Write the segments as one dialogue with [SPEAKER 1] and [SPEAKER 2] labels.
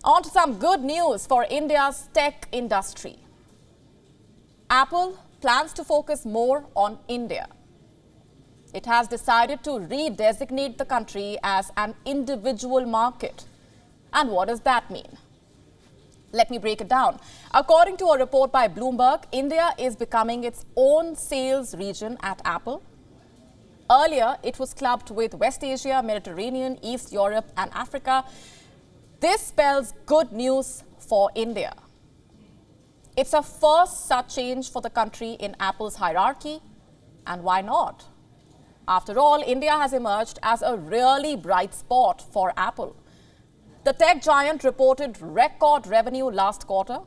[SPEAKER 1] On to some good news for India's tech industry. Apple plans to focus more on India. It has decided to redesignate the country as an individual market. And what does that mean? Let me break it down. According to a report by Bloomberg, India is becoming its own sales region at Apple. Earlier, it was clubbed with West Asia, Mediterranean, East Europe and Africa. This spells good news for India. It's a first such change for the country in Apple's hierarchy. And why not? After all, India has emerged as a really bright spot for Apple. The tech giant reported record revenue last quarter.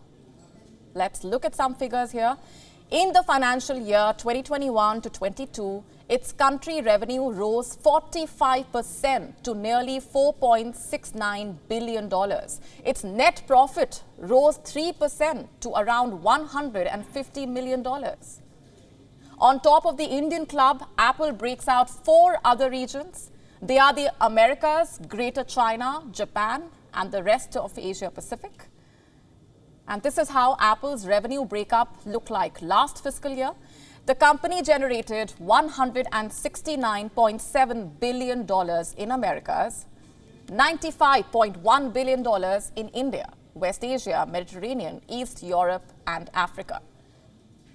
[SPEAKER 1] Let's look at some figures here. In the financial year 2021 to 22, its country revenue rose 45% to nearly $4.69 billion. Its net profit rose 3% to around $150 million. On top of the Indian club, Apple breaks out 4 other regions. They are the Americas, Greater China, Japan, and the rest of Asia Pacific. And this is how Apple's revenue breakup looked like last fiscal year. The company generated $169.7 billion in Americas, $95.1 billion in India, West Asia, Mediterranean, East Europe, and Africa,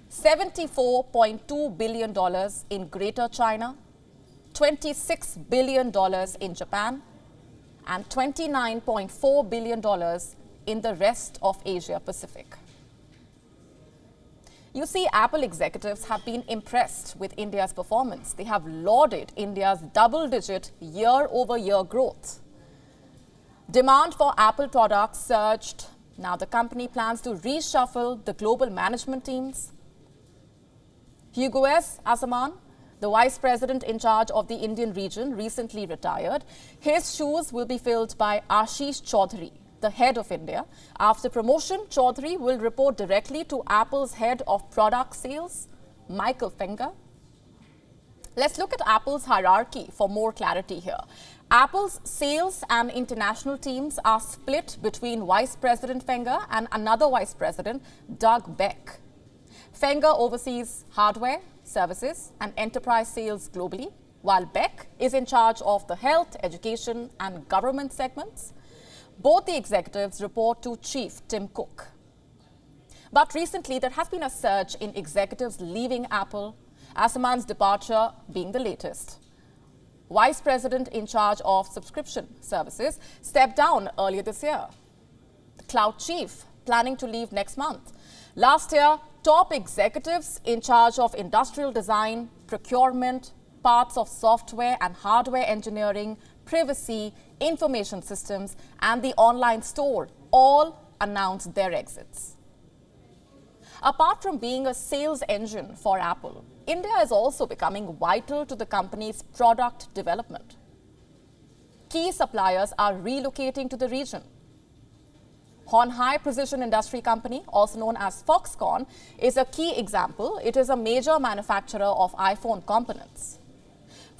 [SPEAKER 1] $74.2 billion in Greater China, $26 billion in Japan, and $29.4 billion in the rest of Asia Pacific. You see, Apple executives have been impressed with India's performance. They have lauded India's double-digit year-over-year growth. Demand for Apple products surged. Now the company plans to reshuffle the global management teams. Hugo S. Asaman, the vice president in charge of the Indian region, recently retired. His shoes will be filled by Ashish Chaudhary, the head of India. After promotion, Chaudhary will report directly to Apple's head of product sales, Michael Finger. Let's look at Apple's hierarchy for more clarity here. Apple's sales and international teams are split between Vice President Finger and another Vice President, Doug Beck. Finger oversees hardware, services, and enterprise sales globally, while Beck is in charge of the health, education, and government segments. Both the executives report to Chief Tim Cook. But recently, there has been a surge in executives leaving Apple, Asaman's departure being the latest. Vice President in charge of subscription services stepped down earlier this year. The cloud chief planning to leave next month. Last year, top executives in charge of industrial design, procurement, parts of software and hardware engineering, privacy, information systems, and the online store all announced their exits. Apart from being a sales engine for Apple, India is also becoming vital to the company's product development. Key suppliers are relocating to the region. Hon-Hai Precision Industry Company, also known as Foxconn, is a key example. It is a major manufacturer of iPhone components.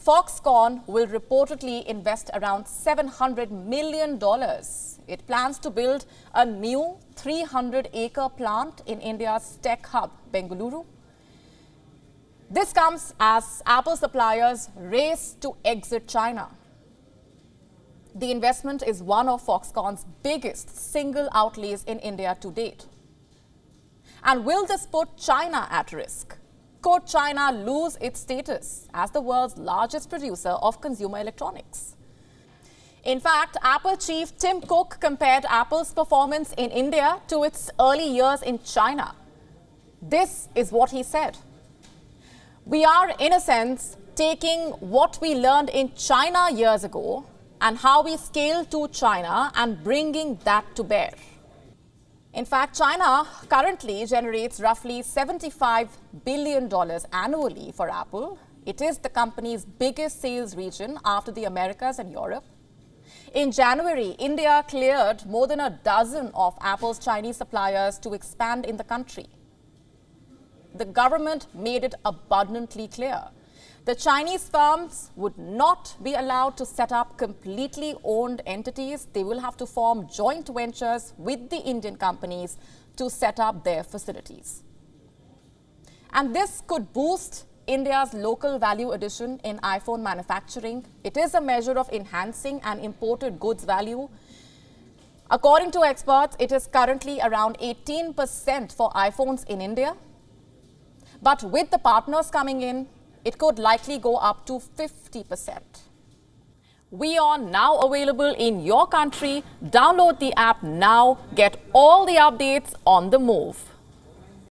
[SPEAKER 1] Foxconn will reportedly invest around $700 million. It plans to build a new 300-acre plant in India's tech hub, Bengaluru. This comes as Apple suppliers race to exit China. The investment is one of Foxconn's biggest single outlays in India to date. And will this put China at risk? Could China lose its status as the world's largest producer of consumer electronics? In fact, Apple chief Tim Cook compared Apple's performance in India to its early years in China. This is what he said. We are, in a sense, taking what we learned in China years ago and how we scaled to China and bringing that to bear. In fact, China currently generates roughly $75 billion annually for Apple. It is the company's biggest sales region after the Americas and Europe. In January, India cleared more than a dozen of Apple's Chinese suppliers to expand in the country. The government made it abundantly clear. The Chinese firms would not be allowed to set up completely owned entities. They will have to form joint ventures with the Indian companies to set up their facilities. And this could boost India's local value addition in iPhone manufacturing. It is a measure of enhancing an imported goods value. According to experts, it is currently around 18% for iPhones in India. But with the partners coming in, it could likely go up to 50%. WION now available in your country. Download the app now. Get all the updates on the move.